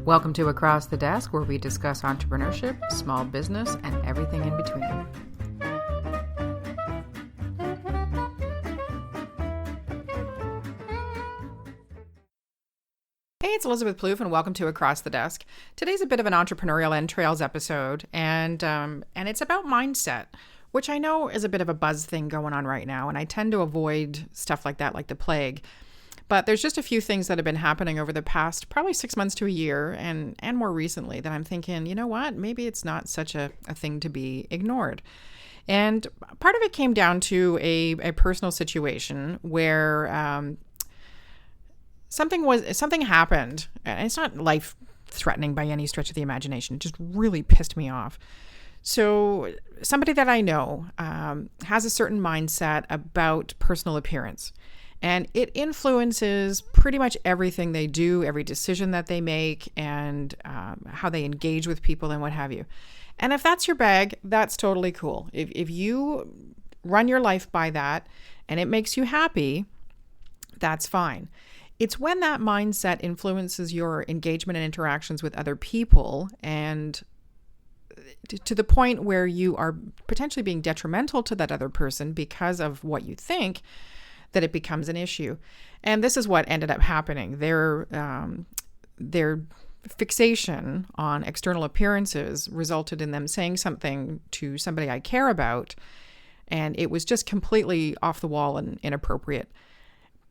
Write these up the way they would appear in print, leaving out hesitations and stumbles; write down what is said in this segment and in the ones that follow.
Welcome to Across the Desk, where we discuss entrepreneurship, small business, and everything in between. Hey, it's Elizabeth Plouffe, and welcome to Across the Desk. Today's a bit of an entrepreneurial entrails episode, and it's about mindset, which I know is a bit of a buzz thing going on right now, and I tend to avoid stuff like that like the plague. But there's just a few things that have been happening over the past probably 6 months to a year and more recently that I'm thinking, you know what, maybe it's not such a thing to be ignored. And part of it came down to a personal situation where something happened, and it's not life-threatening by any stretch of the imagination. It just really pissed me off. So somebody that I know has a certain mindset about personal appearance. And it influences pretty much everything they do, every decision that they make, and how they engage with people and what have you. And if that's your bag, that's totally cool. If you run your life by that and it makes you happy, that's fine. It's when that mindset influences your engagement and interactions with other people and to the point where you are potentially being detrimental to that other person because of what you think, that it becomes an issue. And this is what ended up happening. Their fixation on external appearances resulted in them saying something to somebody I care about, and it was just completely off the wall and inappropriate.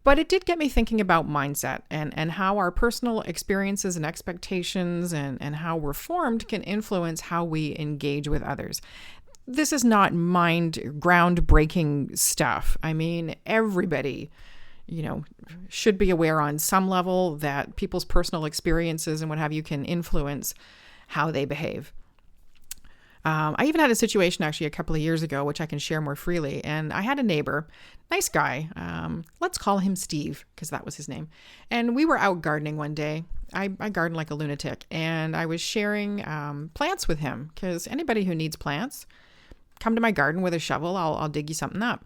But it did get me thinking about mindset and how our personal experiences and expectations and how we're formed can influence how we engage with others. This is not groundbreaking stuff. I mean, everybody, should be aware on some level that people's personal experiences and what have you can influence how they behave. I even had a situation actually a couple of years ago, which I can share more freely. And I had a neighbor, nice guy. Let's call him Steve, because that was his name. And we were out gardening one day. I garden like a lunatic. And I was sharing plants with him, because anybody who needs plants, come to my garden with a shovel, I'll dig you something up.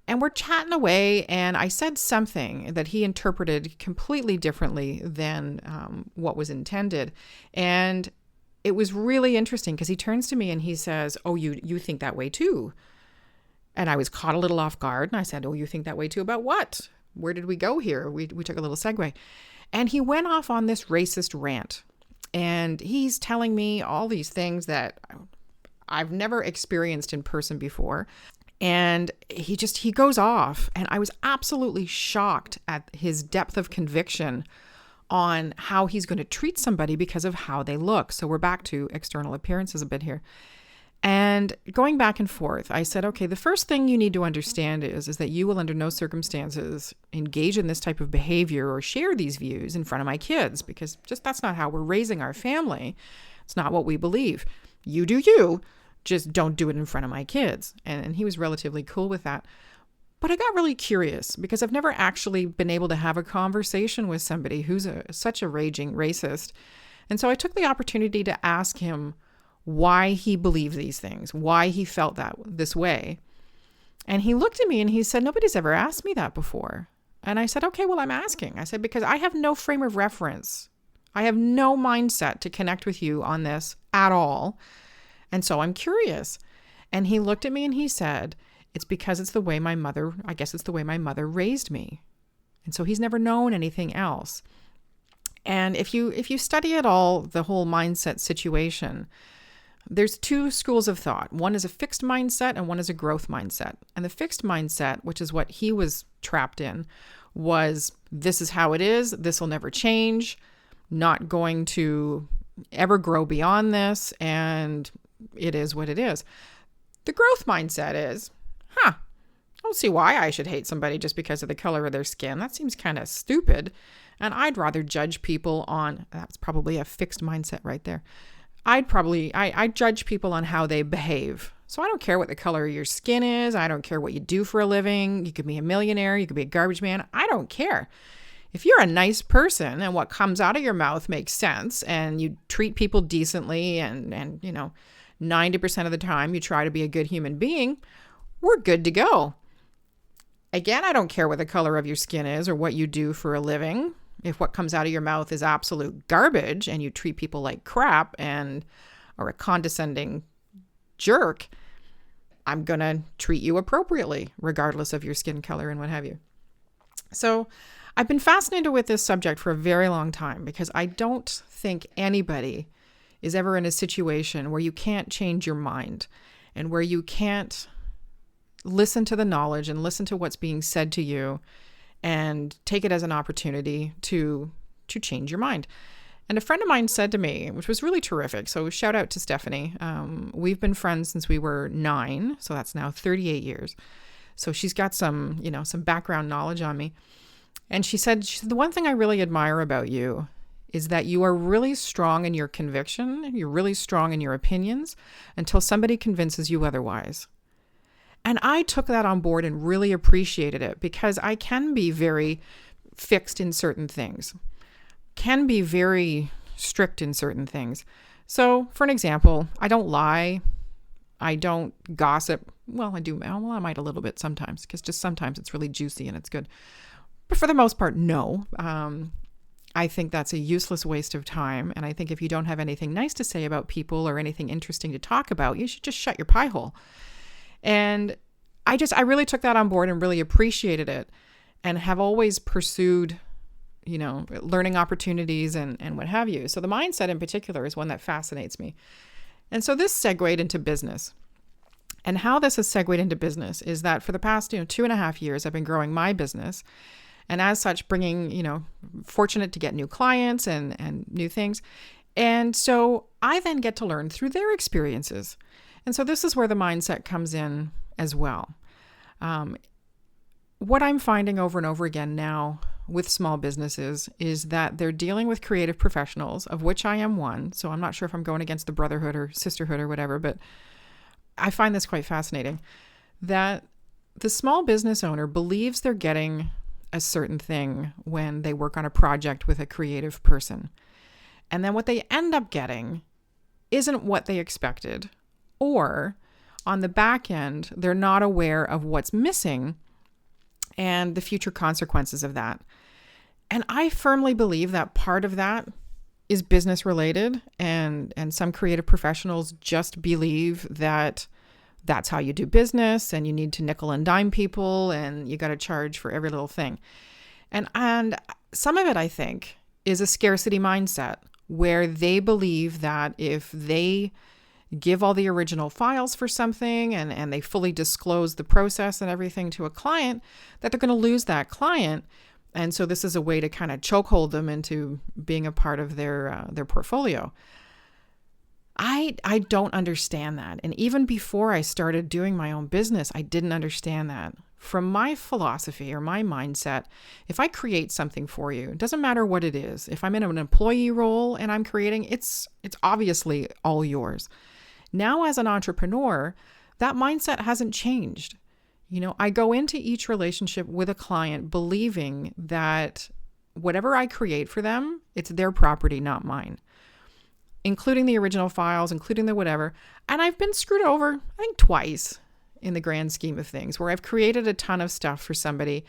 And we're chatting away, and I said something that he interpreted completely differently than what was intended. And it was really interesting because he turns to me and he says, "Oh, you think that way too?" And I was caught a little off guard, and I said, "Oh, you think that way too about what? Where did we go here?" We took a little segue. And he went off on this racist rant. And he's telling me all these things that I've never experienced in person before. And he goes off. And I was absolutely shocked at his depth of conviction on how he's going to treat somebody because of how they look. So we're back to external appearances a bit here. And going back and forth, I said, okay, the first thing you need to understand is that you will under no circumstances engage in this type of behavior or share these views in front of my kids, because just that's not how we're raising our family. It's not what we believe. You do you. Just don't do it in front of my kids. And he was relatively cool with that. But I got really curious because I've never actually been able to have a conversation with somebody who's such a raging racist. And so I took the opportunity to ask him why he believed these things, why he felt this way. And he looked at me and he said, "Nobody's ever asked me that before." And I said, "Okay, well, I'm asking." I said, because I have no frame of reference. I have no mindset to connect with you on this at all. And so I'm curious. And he looked at me and he said, "It's because it's the way my mother raised me." And so he's never known anything else. And if you study at all the whole mindset situation, there's two schools of thought. One is a fixed mindset and one is a growth mindset. And the fixed mindset, which is what he was trapped in, was this is how it is. This will never change. Not going to ever grow beyond this. And it is what it is. The growth mindset is, I don't see why I should hate somebody just because of the color of their skin. That seems kind of stupid. And I'd rather judge people on, that's probably a fixed mindset right there. I judge people on how they behave. So I don't care what the color of your skin is. I don't care what you do for a living. You could be a millionaire. You could be a garbage man. I don't care. If you're a nice person and what comes out of your mouth makes sense and you treat people decently and 90% of the time you try to be a good human being, we're good to go. Again, I don't care what the color of your skin is or what you do for a living. If what comes out of your mouth is absolute garbage and you treat people like crap and are a condescending jerk, I'm going to treat you appropriately, regardless of your skin color and what have you. So I've been fascinated with this subject for a very long time because I don't think anybody is ever in a situation where you can't change your mind and where you can't listen to the knowledge and listen to what's being said to you and take it as an opportunity to change your mind. And a friend of mine said to me, which was really terrific. So shout out to Stephanie. We've been friends since we were 9. So that's now 38 years. So she's got some background knowledge on me. And she said, the one thing I really admire about you is that you are really strong in your conviction. You're really strong in your opinions until somebody convinces you otherwise. And I took that on board and really appreciated it because I can be very fixed in certain things, can be very strict in certain things. So for an example, I don't lie. I don't gossip. Well, I do. Well, I might a little bit sometimes because just sometimes it's really juicy and it's good. But for the most part, no. I think that's a useless waste of time. And I think if you don't have anything nice to say about people or anything interesting to talk about, you should just shut your pie hole. And I really took that on board and really appreciated it and have always pursued, learning opportunities and what have you. So the mindset in particular is one that fascinates me. And so this segued into business. And how this has segued into business is that for the past, 2.5 years, I've been growing my business. And as such, bringing, fortunate to get new clients and new things. And so I then get to learn through their experiences. And so this is where the mindset comes in as well. What I'm finding over and over again now with small businesses is that they're dealing with creative professionals, of which I am one. So I'm not sure if I'm going against the brotherhood or sisterhood or whatever, but I find this quite fascinating that the small business owner believes they're getting a certain thing when they work on a project with a creative person. And then what they end up getting isn't what they expected. Or on the back end, they're not aware of what's missing and the future consequences of that. And I firmly believe that part of that is business related, and some creative professionals just believe that that's how you do business and you need to nickel and dime people and you got to charge for every little thing. And some of it, I think, is a scarcity mindset where they believe that if they give all the original files for something and they fully disclose the process and everything to a client, that they're going to lose that client. And so this is a way to kind of chokehold them into being a part of their portfolio. I don't understand that. And even before I started doing my own business, I didn't understand that. From my philosophy or my mindset, if I create something for you, it doesn't matter what it is. If I'm in an employee role and I'm creating, it's obviously all yours. Now as an entrepreneur, that mindset hasn't changed. I go into each relationship with a client believing that whatever I create for them, it's their property, not mine, including the original files, including the whatever. And I've been screwed over, I think twice in the grand scheme of things, where I've created a ton of stuff for somebody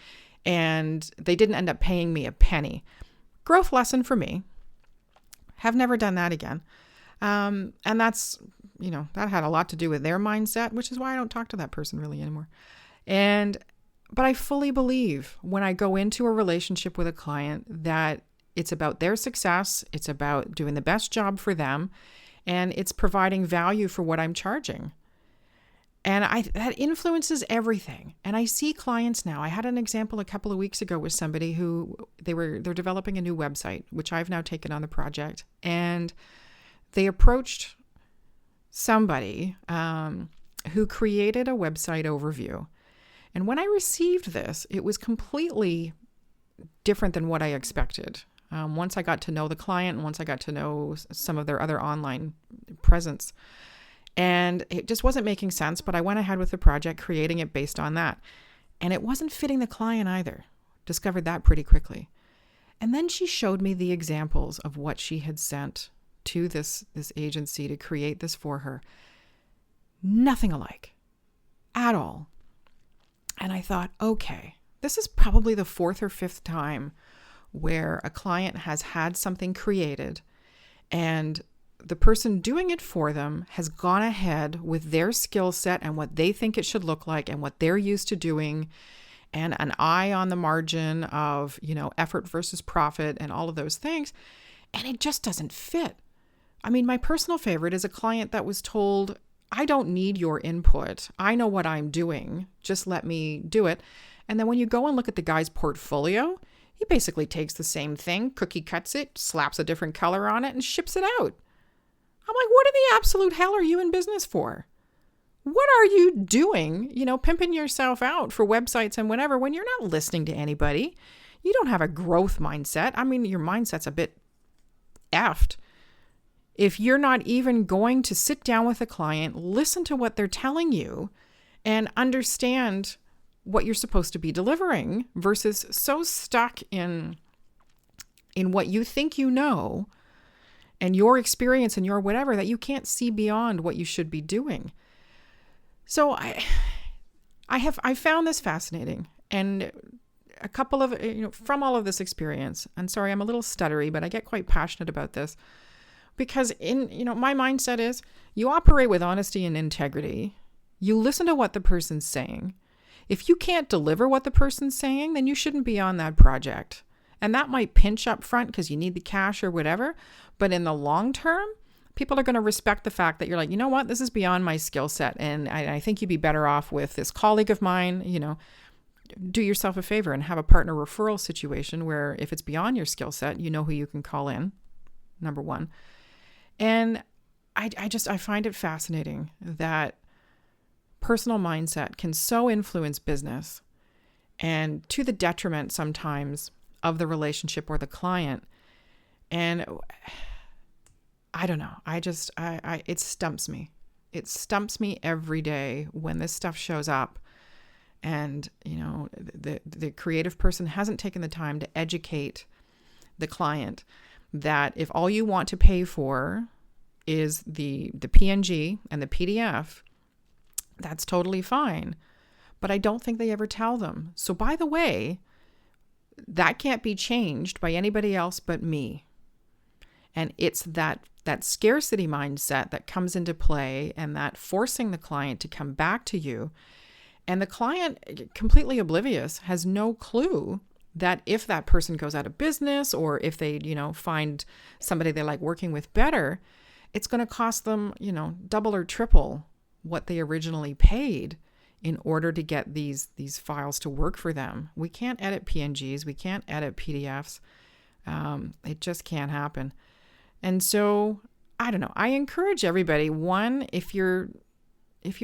and they didn't end up paying me a penny. Growth lesson for me. Have never done that again. And that's, that had a lot to do with their mindset, which is why I don't talk to that person really anymore. But I fully believe when I go into a relationship with a client that it's about their success, it's about doing the best job for them, and it's providing value for what I'm charging. And that influences everything. And I see clients now. I had an example a couple of weeks ago with somebody who they're developing a new website, which I've now taken on the project. And they approached somebody who created a website overview. And when I received this, it was completely different than what I expected. Once I got to know the client and once I got to know some of their other online presence. And it just wasn't making sense, but I went ahead with the project, creating it based on that. And it wasn't fitting the client either. Discovered that pretty quickly. And then she showed me the examples of what she had sent to this agency to create this for her. Nothing alike at all. And I thought, okay, this is probably the 4th or 5th time where a client has had something created and the person doing it for them has gone ahead with their skill set and what they think it should look like and what they're used to doing, and an eye on the margin of, effort versus profit and all of those things. And it just doesn't fit. I mean, my personal favorite is a client that was told, I don't need your input. I know what I'm doing. Just let me do it. And then when you go and look at the guy's portfolio, he basically takes the same thing, cookie cuts it, slaps a different color on it, and ships it out. I'm like, what in the absolute hell are you in business for? What are you doing, pimping yourself out for websites and whatever when you're not listening to anybody? You don't have a growth mindset. I mean, your mindset's a bit effed. If you're not even going to sit down with a client, listen to what they're telling you, and understand what you're supposed to be delivering versus so stuck in what you think you know and your experience and your whatever that you can't see beyond what you should be doing. So I found this fascinating, and a couple of, from all of this experience, and sorry, I'm a little stuttery, but I get quite passionate about this because my mindset is you operate with honesty and integrity. You listen to what the person's saying. If you can't deliver what the person's saying, then you shouldn't be on that project. And that might pinch up front because you need the cash or whatever. But in the long term, people are going to respect the fact that you're like, you know what, this is beyond my skill set. And I think you'd be better off with this colleague of mine. Do yourself a favor and have a partner referral situation where if it's beyond your skill set, you know who you can call in, number one. And I find it fascinating that personal mindset can so influence business, and to the detriment sometimes of the relationship or the client. And I don't know. It stumps me. It stumps me every day when this stuff shows up. And, the creative person hasn't taken the time to educate the client that if all you want to pay for is the PNG and the PDF, that's totally fine. But I don't think they ever tell them. So by the way, that can't be changed by anybody else but me. And it's that scarcity mindset that comes into play, and that forcing the client to come back to you. And the client, completely oblivious, has no clue that if that person goes out of business or if they, find somebody they like working with better, it's going to cost them, double or triple what they originally paid in order to get these files to work for them. We can't edit PNGs. We can't edit PDFs. It just can't happen. And so, I don't know. I encourage everybody, one, if you're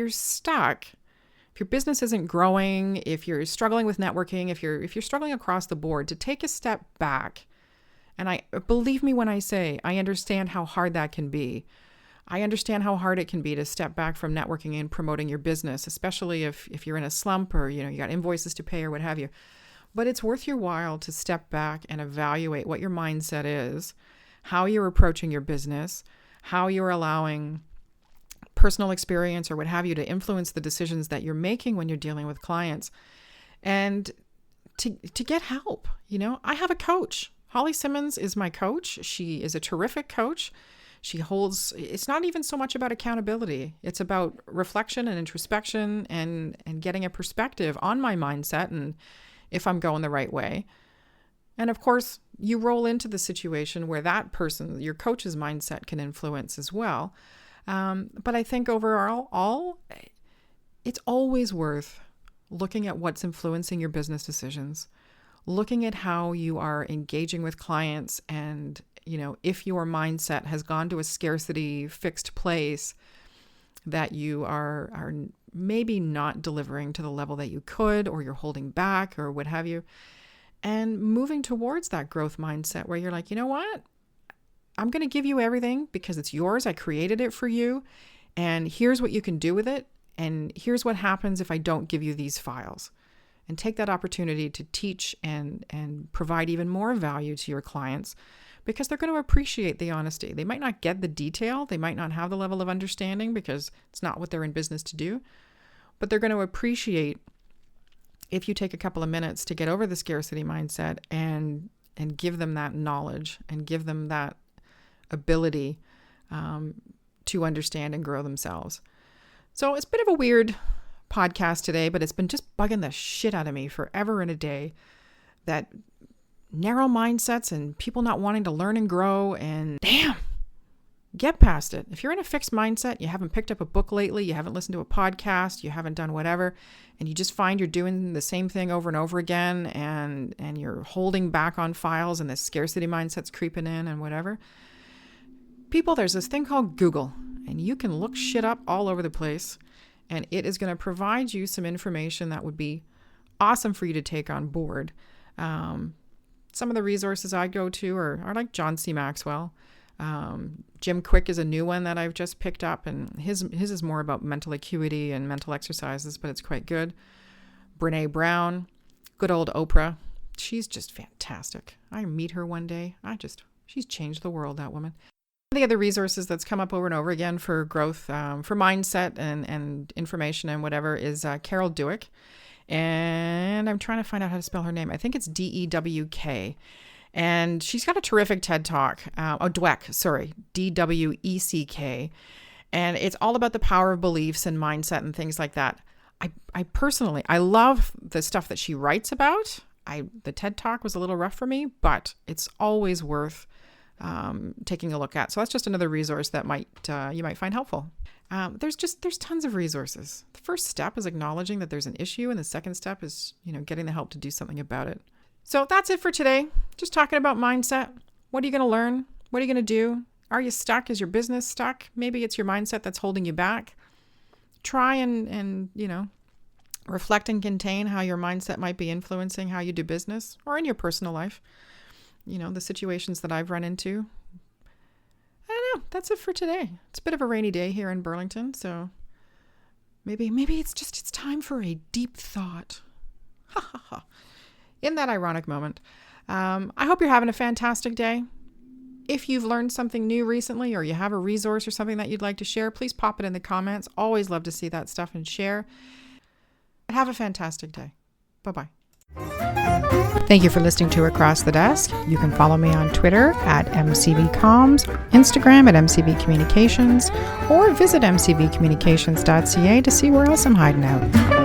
stuck, if your business isn't growing, if you're struggling with networking, if you're struggling across the board, to take a step back. And I believe me when I say I understand how hard that can be. I understand how hard it can be to step back from networking and promoting your business, especially if you're in a slump or, you got invoices to pay or what have you. But it's worth your while to step back and evaluate what your mindset is, how you're approaching your business, how you're allowing personal experience or what have you to influence the decisions that you're making when you're dealing with clients, and to get help. I have a coach. Holly Simmons is my coach. She is a terrific coach. It's not even so much about accountability. It's about reflection and introspection and getting a perspective on my mindset and if I'm going the right way. And of course, you roll into the situation where that person, your coach's mindset, can influence as well. But I think overall, it's always worth looking at what's influencing your business decisions, looking at how you are engaging with clients, and if your mindset has gone to a scarcity fixed place that you are maybe not delivering to the level that you could, or you're holding back or what have you, and moving towards that growth mindset where you're like, you know what? I'm going to give you everything because it's yours. I created it for you. And here's what you can do with it. And here's what happens if I don't give you these files. And take that opportunity to teach and provide even more value to your clients, because they're going to appreciate the honesty. They might not get the detail. They might not have the level of understanding because it's not what they're in business to do. But they're going to appreciate if you take a couple of minutes to get over the scarcity mindset and and give them that knowledge and give them that ability to understand and grow themselves. So it's a bit of a weird podcast today, but it's been just bugging the shit out of me forever and a day that narrow mindsets and people not wanting to learn and grow, and damn, get past it. If you're in a fixed mindset, you haven't picked up a book lately, you haven't listened to a podcast, you haven't done whatever, and you just find you're doing the same thing over and over again, and you're holding back on files, and this scarcity mindset's creeping in and whatever. People, there's this thing called Google, and you can look shit up all over the place, and it is going to provide you some information that would be awesome for you to take on board. Some of the resources I go to are like John C. Maxwell. Jim Quick is a new one that I've just picked up, and his is more about mental acuity and mental exercises, but it's quite good. Brene Brown, good old Oprah. She's just fantastic. I meet her one day. She's changed the world, that woman. The other resources that's come up over and over again for growth, for mindset and information and whatever is Carol Dweck. And I'm trying to find out how to spell her name. I think it's Dewk. And she's got a terrific TED Talk. Dweck, sorry, Dweck. And it's all about the power of beliefs and mindset and things like that. I personally love the stuff that she writes about. The TED Talk was a little rough for me, but it's always worth taking a look at. So that's just another resource that you might find helpful. There's tons of resources. The first step is acknowledging that there's an issue, and the second step is, getting the help to do something about it. So that's it for today. Just talking about mindset. What are you going to learn? What are you going to do? Are you stuck? Is your business stuck? Maybe it's your mindset that's holding you back. Try and reflect and contain how your mindset might be influencing how you do business or in your personal life. The situations that I've run into. I don't know. That's it for today. It's a bit of a rainy day here in Burlington, so maybe it's time for a deep thought. Ha ha ha. In that ironic moment. I hope you're having a fantastic day. If you've learned something new recently, or you have a resource or something that you'd like to share, please pop it in the comments. Always love to see that stuff and share. Have a fantastic day. Bye-bye. Thank you for listening to Across the Desk. You can follow me on Twitter at MCBComms, Instagram at MCBCommunications, or visit mcbcommunications.ca to see where else I'm hiding out.